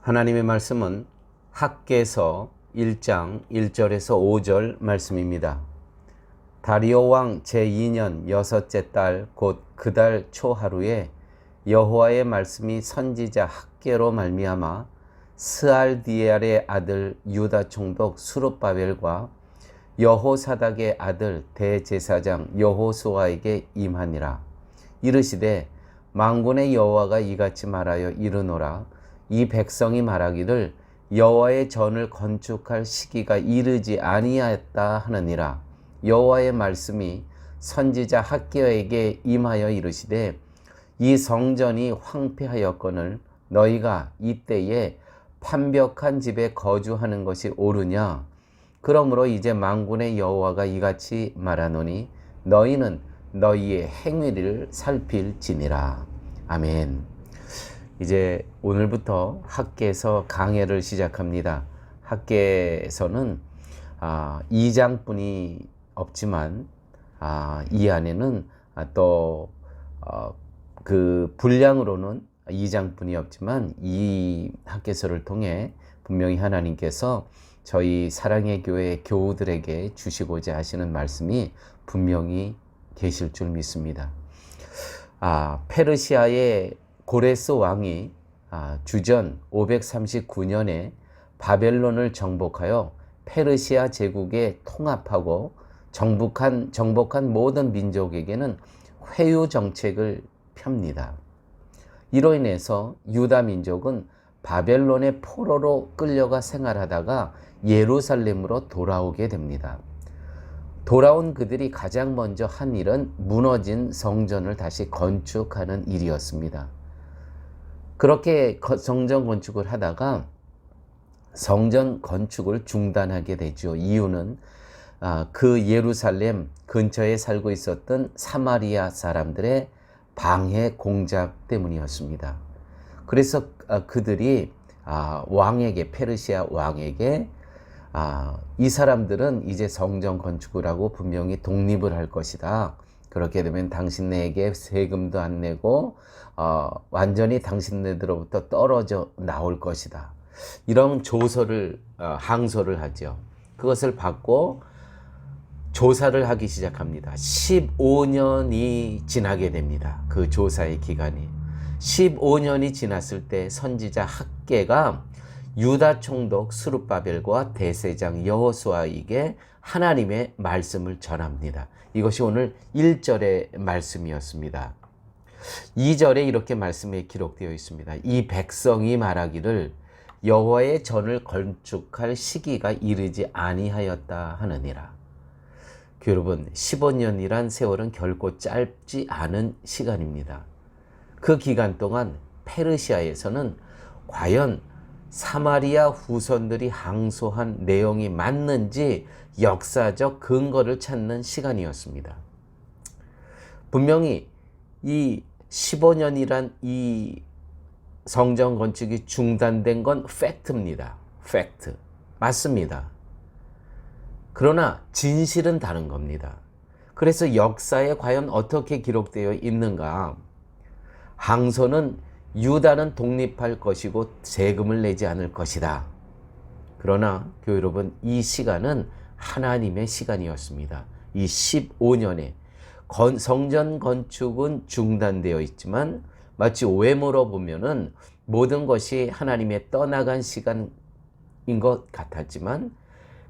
하나님의 말씀은 학개서 1장 1절에서 5절 말씀입니다. 다리오 왕 제2년 여섯째 달 곧 그 달 초하루에 여호와의 말씀이 선지자 학개로 말미암아 스알디엘의 아들 유다 총독 수룹바벨과 여호사닥의 아들 대제사장 여호수아에게 임하니라. 이르시되 만군의 여호와가 이같이 말하여 이르노라. 이 백성이 말하기를 여호와의 전을 건축할 시기가 이르지 아니하였다 하느니라. 여호와의 말씀이 선지자 학개에게 임하여 이르시되 이 성전이 황폐하였거늘 너희가 이때에 판벽한 집에 거주하는 것이 옳으냐. 그러므로 이제 만군의 여호와가 이같이 말하노니 너희는 너희의 행위를 살필지니라. 아멘. 이제 오늘부터 학개서 강해를 시작합니다. 학개서는 2장뿐이 없지만 이 안에는 또 그 분량으로는 2장뿐이 없지만 이 학개서를 통해 분명히 하나님께서 저희 사랑의 교회 교우들에게 주시고자 하시는 말씀이 분명히 계실 줄 믿습니다. 페르시아의 고레스 왕이 주전 539년에 바벨론을 정복하여 페르시아 제국에 통합하고 정복한 모든 민족에게는 회유 정책을 펴니다. 이로 인해서 유다 민족은 바벨론의 포로로 끌려가 생활하다가 예루살렘으로 돌아오게 됩니다. 돌아온 그들이 가장 먼저 한 일은 무너진 성전을 다시 건축하는 일이었습니다. 그렇게 성전 건축을 하다가 성전 건축을 중단하게 되죠. 이유는 그 예루살렘 근처에 살고 있었던 사마리아 사람들의 방해 공작 때문이었습니다. 그래서 그들이 페르시아 왕에게 이 사람들은 이제 성전 건축을 하고 분명히 독립을 할 것이다. 그렇게 되면 당신네에게 세금도 안 내고 완전히 당신네들로부터 떨어져 나올 것이다. 이런 항소를 하죠. 그것을 받고 조사를 하기 시작합니다. 15년이 지나게 됩니다. 그 조사의 기간이. 15년이 지났을 때 선지자 학개가 유다 총독 수룹바벨과 대제사장 여호수아에게 하나님의 말씀을 전합니다. 이것이 오늘 1절의 말씀이었습니다. 2절에 이렇게 말씀에 기록되어 있습니다. 이 백성이 말하기를 여호와의 전을 건축할 시기가 이르지 아니하였다 하느니라. 여러분, 15년이란 세월은 결코 짧지 않은 시간입니다. 그 기간 동안 페르시아에서는 과연 사마리아 후손들이 항소한 내용이 맞는지 역사적 근거를 찾는 시간이었습니다. 분명히 이 15년이란 이 성전 건축이 중단된 건 팩트입니다. 팩트. 맞습니다. 그러나 진실은 다른 겁니다. 그래서 역사에 과연 어떻게 기록되어 있는가? 항소는 유다는 독립할 것이고 세금을 내지 않을 것이다. 그러나 교회 여러분, 이 시간은 하나님의 시간이었습니다. 이 15년에 성전 건축은 중단되어 있지만 마치 외모로 보면은 모든 것이 하나님의 떠나간 시간인 것 같았지만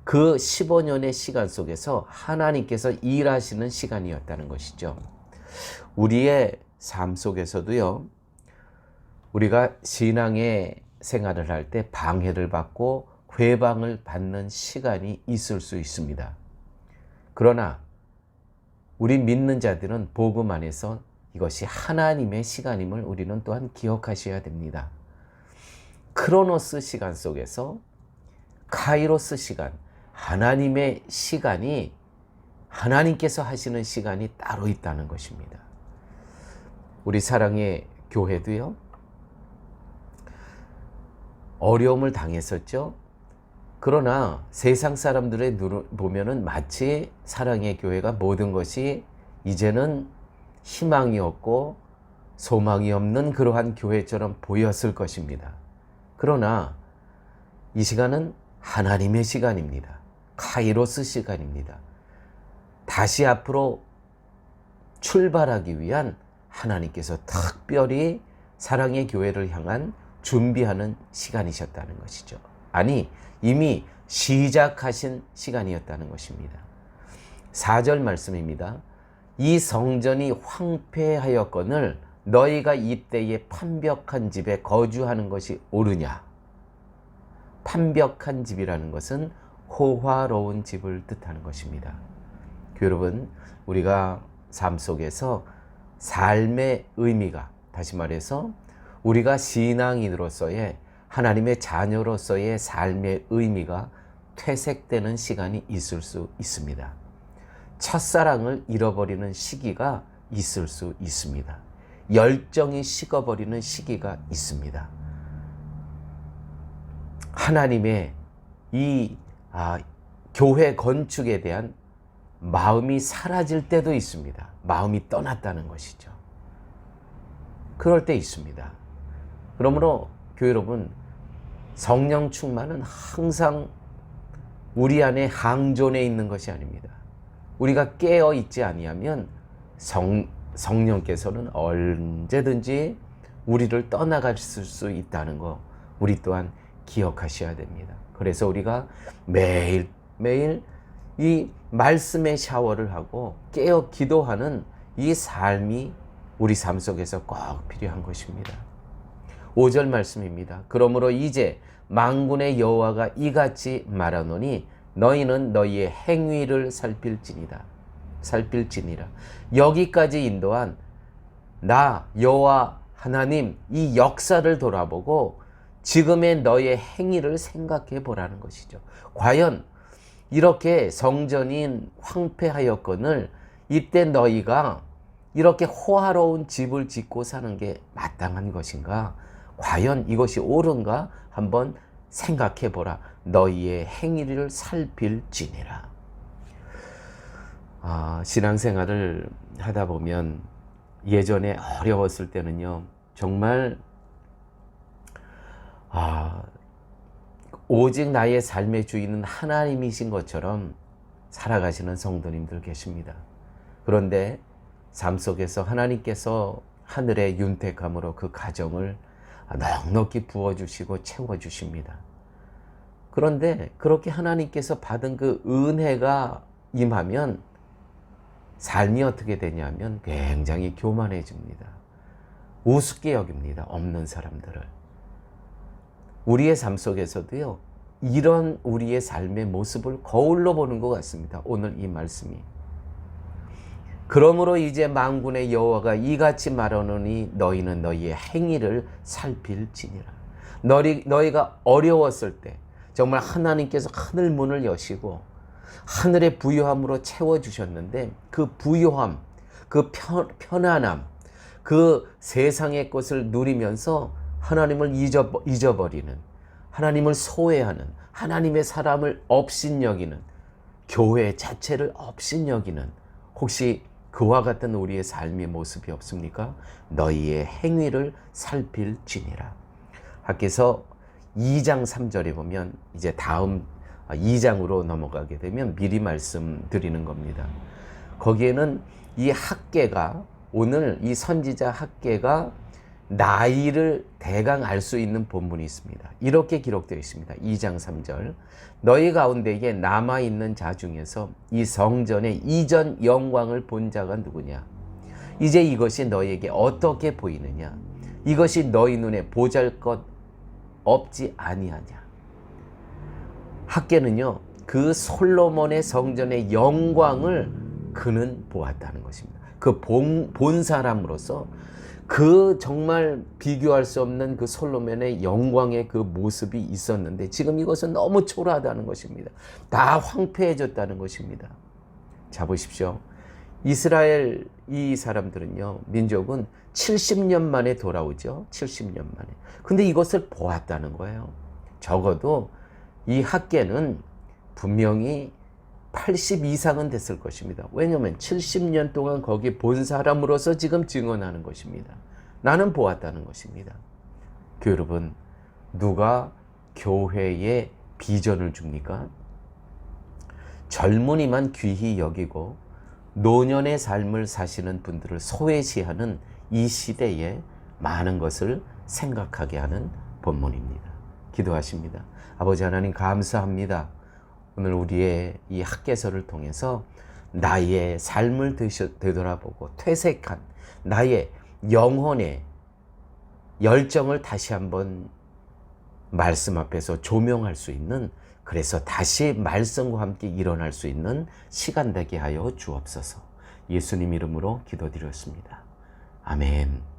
그 15년의 시간 속에서 하나님께서 일하시는 시간이었다는 것이죠. 우리의 삶 속에서도요, 우리가 신앙의 생활을 할 때 방해를 받고 회방을 받는 시간이 있을 수 있습니다. 그러나 우리 믿는 자들은 복음 안에서 이것이 하나님의 시간임을 우리는 또한 기억하셔야 됩니다. 크로노스 시간 속에서 카이로스 시간, 하나님의 시간이 하나님께서 하시는 시간이 따로 있다는 것입니다. 우리 사랑의 교회도요, 어려움을 당했었죠. 그러나 세상 사람들의 눈을 보면은 마치 사랑의 교회가 모든 것이 이제는 희망이 없고 소망이 없는 그러한 교회처럼 보였을 것입니다. 그러나 이 시간은 하나님의 시간입니다. 카이로스 시간입니다. 다시 앞으로 출발하기 위한 하나님께서 특별히 사랑의 교회를 향한 준비하는 시간이셨다는 것이죠. 아니, 이미 시작하신 시간이었다는 것입니다. 4절 말씀입니다. 이 성전이 황폐하였거늘 너희가 이때에 판벽한 집에 거주하는 것이 옳으냐? 판벽한 집이라는 것은 호화로운 집을 뜻하는 것입니다. 여러분, 우리가 삶 속에서 삶의 의미가, 다시 말해서 우리가 신앙인으로서의, 하나님의 자녀로서의 삶의 의미가 퇴색되는 시간이 있을 수 있습니다. 첫사랑을 잃어버리는 시기가 있을 수 있습니다. 열정이 식어버리는 시기가 있습니다. 하나님의 이 교회 건축에 대한 마음이 사라질 때도 있습니다. 마음이 떠났다는 것이죠. 그럴 때 있습니다. 그러므로 교회 여러분, 성령 충만은 항상 우리 안에 항존해 있는 것이 아닙니다. 우리가 깨어 있지 아니하면 성령께서는 언제든지 우리를 떠나가실 수 있다는 거, 우리 또한 기억하셔야 됩니다. 그래서 우리가 매일 이 말씀의 샤워를 하고 깨어 기도하는 이 삶이 우리 삶 속에서 꼭 필요한 것입니다. 5절 말씀입니다. 그러므로 이제 만군의 여호와가 이같이 말하노니 너희는 너희의 행위를 살필지니라. 여기까지 인도한 나 여호와 하나님 이 역사를 돌아보고 지금의 너의 행위를 생각해 보라는 것이죠. 과연 이렇게 성전인 황폐하였거늘 이때 너희가 이렇게 호화로운 집을 짓고 사는 게 마땅한 것인가? 과연 이것이 옳은가? 한번 생각해 보라. 너희의 행위를 살필지니라. 신앙생활을 하다 보면 예전에 어려웠을 때는요, 정말 오직 나의 삶의 주인은 하나님이신 것처럼 살아가시는 성도님들 계십니다. 그런데 삶 속에서 하나님께서 하늘의 윤택함으로 그 가정을 넉넉히 부어주시고 채워주십니다. 그런데 그렇게 하나님께서 받은 그 은혜가 임하면 삶이 어떻게 되냐면 굉장히 교만해집니다. 우습게 여깁니다. 없는 사람들을. 우리의 삶 속에서도요, 이런 우리의 삶의 모습을 거울로 보는 것 같습니다. 오늘 이 말씀이. 그러므로 이제 만군의 여호와가 이같이 말하노니 너희는 너희의 행위를 살필지니라. 너희가 어려웠을 때 정말 하나님께서 하늘 문을 여시고 하늘의 부요함으로 채워주셨는데 그 부요함, 그 편안함, 그 세상의 것을 누리면서 하나님을 잊어버리는, 하나님을 소외하는, 하나님의 사람을 업신여기는, 교회 자체를 업신여기는, 혹시 그와 같은 우리의 삶의 모습이 없습니까? 너희의 행위를 살필지니라. 하께서 2장 3절에 보면 이제 다음 2장으로 넘어가게 되면 미리 말씀드리는 겁니다. 거기에는 이 학개가, 오늘 이 선지자 학개가 나이를 대강 알 수 있는 본문이 있습니다. 이렇게 기록되어 있습니다. 2장 3절. 너희 가운데에 남아있는 자 중에서 이 성전의 이전 영광을 본 자가 누구냐? 이제 이것이 너희에게 어떻게 보이느냐? 이것이 너희 눈에 보잘것 없지 아니하냐? 학개는요, 그 솔로몬의 성전의 영광을 그는 보았다는 것입니다. 그 본 사람으로서 그 정말 비교할 수 없는 그 솔로몬의 영광의 그 모습이 있었는데 지금 이것은 너무 초라하다는 것입니다. 다 황폐해졌다는 것입니다. 자, 보십시오. 이스라엘 이 사람들은요, 민족은 70년 만에 돌아오죠. 70년 만에. 근데 이것을 보았다는 거예요. 적어도 이 학개는 분명히 80 이상은 됐을 것입니다. 왜냐하면 70년 동안 거기 본 사람으로서 지금 증언하는 것입니다. 나는 보았다는 것입니다. 여러분, 누가 교회에 비전을 줍니까? 젊은이만 귀히 여기고 노년의 삶을 사시는 분들을 소외시하는 이 시대에 많은 것을 생각하게 하는 본문입니다. 기도하십니다. 아버지 하나님 감사합니다. 오늘 우리의 이 학개서를 통해서 나의 삶을 되돌아보고 퇴색한 나의 영혼의 열정을 다시 한번 말씀 앞에서 조명할 수 있는, 그래서 다시 말씀과 함께 일어날 수 있는 시간 되게 하여 주옵소서. 예수님 이름으로 기도드렸습니다. 아멘.